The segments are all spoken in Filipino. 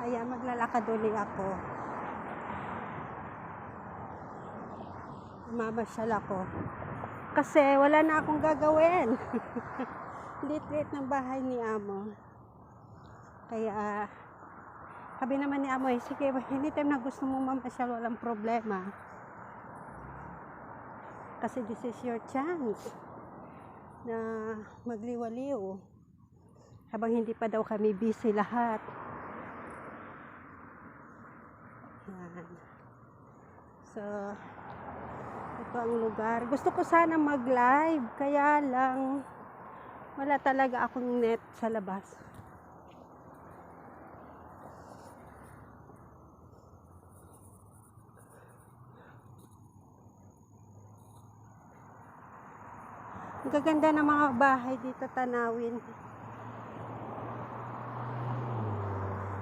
Ayan, maglalakad uli ako. Mamasyal ako. Kasi wala na akong gagawin. Lit-lit ng bahay ni Amo. Kaya, sabi naman ni Amo, sige, anytime na gusto mong mamasyal, walang problema. Kasi this is your chance na magliwaliw. Habang hindi pa daw kami busy lahat. Yan. So, ito ang lugar. Gusto ko sana mag-live, kaya lang wala talaga akong net sa labas. Ang gaganda ng mga bahay dito tanawin.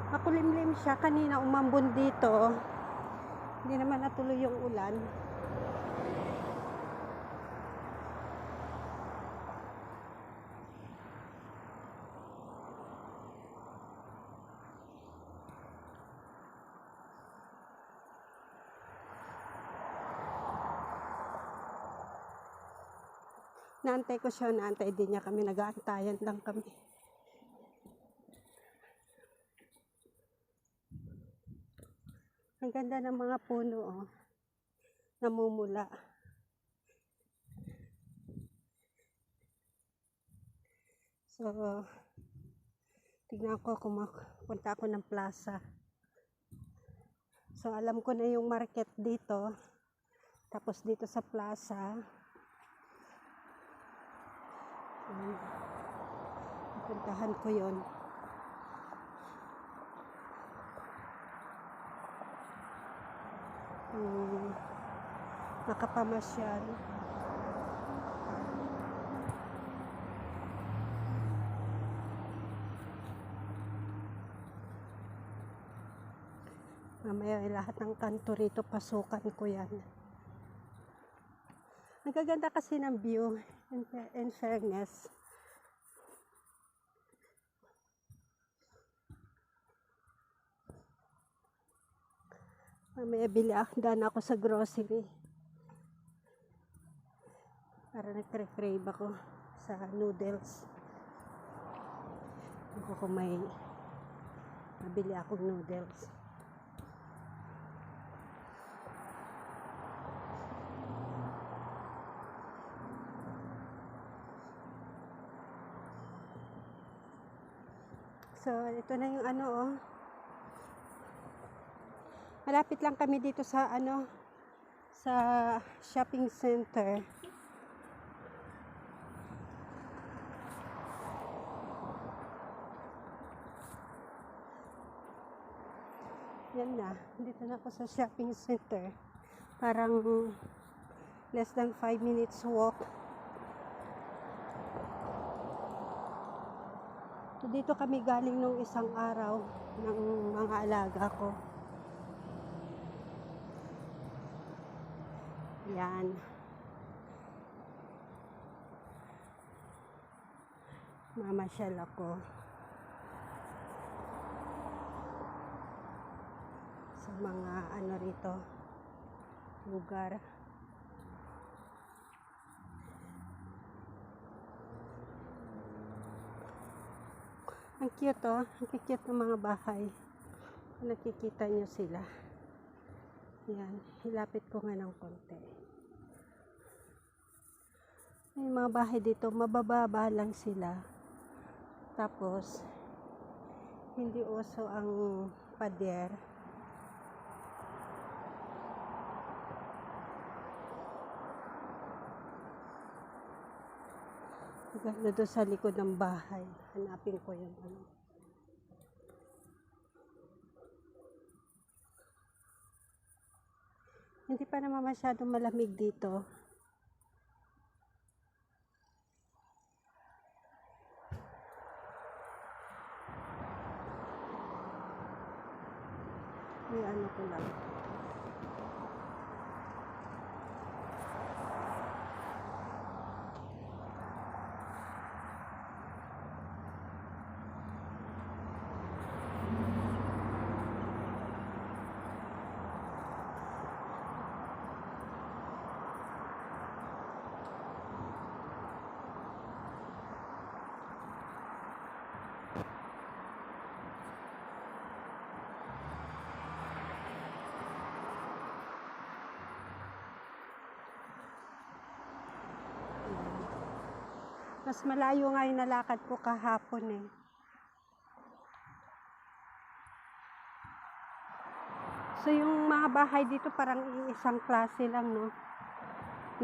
Makulimlim siya. Kanina umambon dito. Hindi naman natuloy yung ulan. Naantay ko siya, naantay din niya kami. Nag-aantayan lang kami. Ang ganda ng mga puno, oh. Namumula. So, tignan ko kung punta ako ng plaza. So, alam ko na yung market dito. Tapos dito sa plaza. Puntahan ko yon. Nakapamasyal. Mamaya lahat ng kanto rito, pasukan ko yan. Ang gaganda kasi ng view, in fairness. Mamaya daan ako sa grocery. Para nagre-crave ako sa noodles. Hindi ko may mabili akong noodles. So, ito na yung ano, oh. Malapit lang kami dito sa ano, sa shopping center. Yan na, dito na ako sa shopping center. Parang less than 5 minutes walk. So, dito kami galing nung isang araw ng mga alaga ko. Yan. Mamasyal ako. Sa mga ano rito, lugar. Ang cute, oh. Ang cute ng mga bahay. Nakikita nyo sila. Yan. Hilapit ko nga ng konti. May mga bahay dito, mabababa lang sila. Tapos, hindi uso ang pader. Ganda doon sa likod ng bahay. Hanapin ko yung ano. Hindi pa naman masyadong malamig dito. May ano ko lang. Mas malayo nga yung nalakad ko kahapon eh. So yung mga bahay dito parang iisang klase lang, no?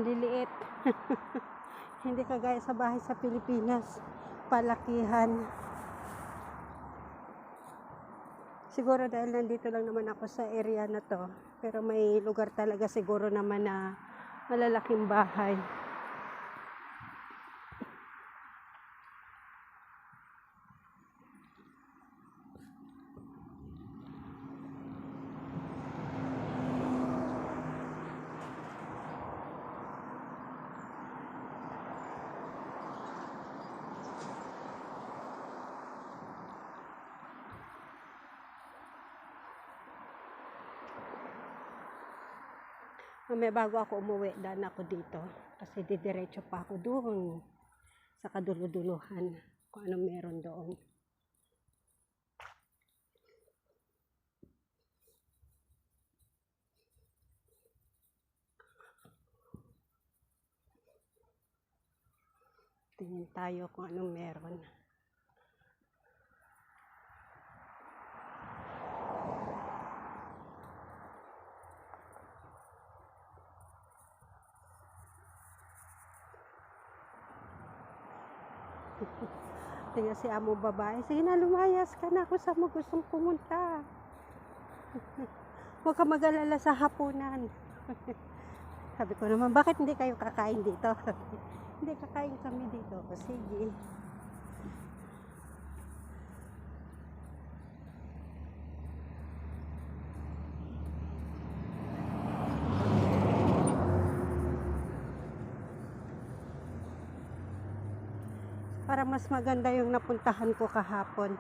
Liliit. Hindi kagaya sa bahay sa Pilipinas. Palakihan. Siguro dahil nandito lang naman ako sa area na to. Pero may lugar talaga siguro naman na malalaking bahay. May bago ako umuwi, daan ako dito. Kasi didiretso pa ako doon sa kaduluduluhan. Kung anong meron doon. Tingin tayo kung anong meron. Tingnan si amo babae. Sige na, lumayas ka na kung saan mo gustong pumunta. Huwag ka mag-alala sa hapunan. Sabi ko naman, bakit hindi kayo kakain dito? Hindi, kakain kami dito. O, sige. Para mas maganda yung napuntahan ko kahapon.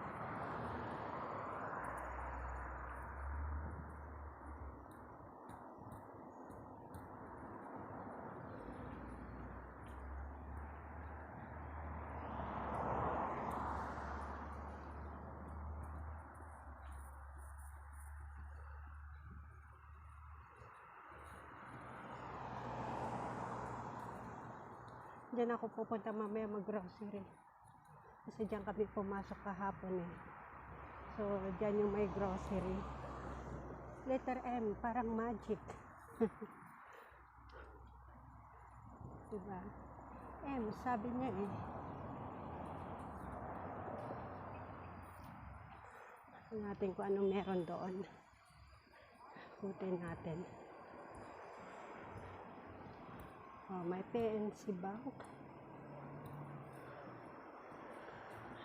Diyan ako pupunta mamaya mag-grocery. Kasi diyan kami pumasok kahapon eh. So, diyan yung may grocery. Letter M, parang magic. Diba? M, sabi niya eh. Tingnan natin kung anong meron doon. Kutin natin. Oh, may PNC Bank.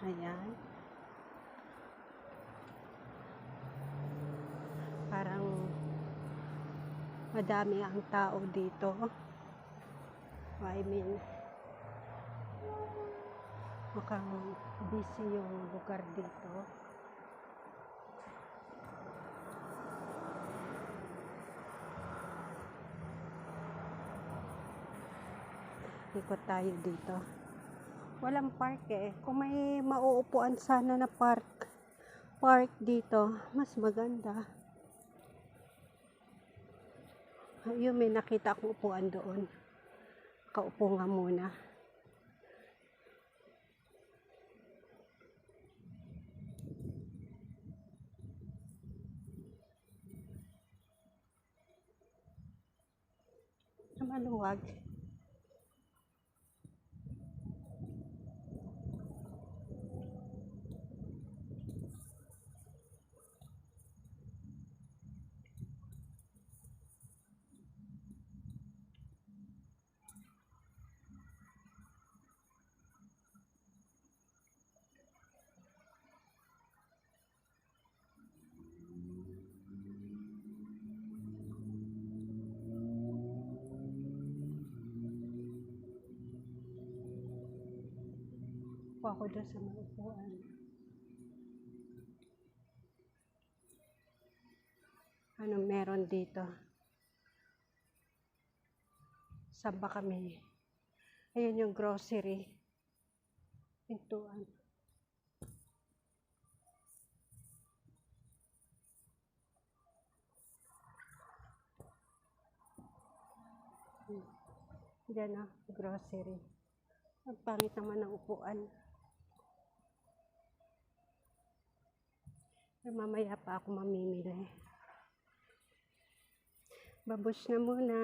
Ayan. Parang madami ang tao dito. I mean, mukhang busy yung lugar dito. Ikot tayo dito. Walang park eh. Kung may mauupuan sana na park dito, mas maganda. Ayun, may nakita akong upuan doon. Kaupo nga muna. Maluwag. Po ako doon sa mga upuan. Anong meron dito? Saan ba kami? Ayun yung grocery. Pintuan. Diyan na, grocery. Ang pangit naman ng upuan. Mamaya pa ako mamimili. Babush na muna.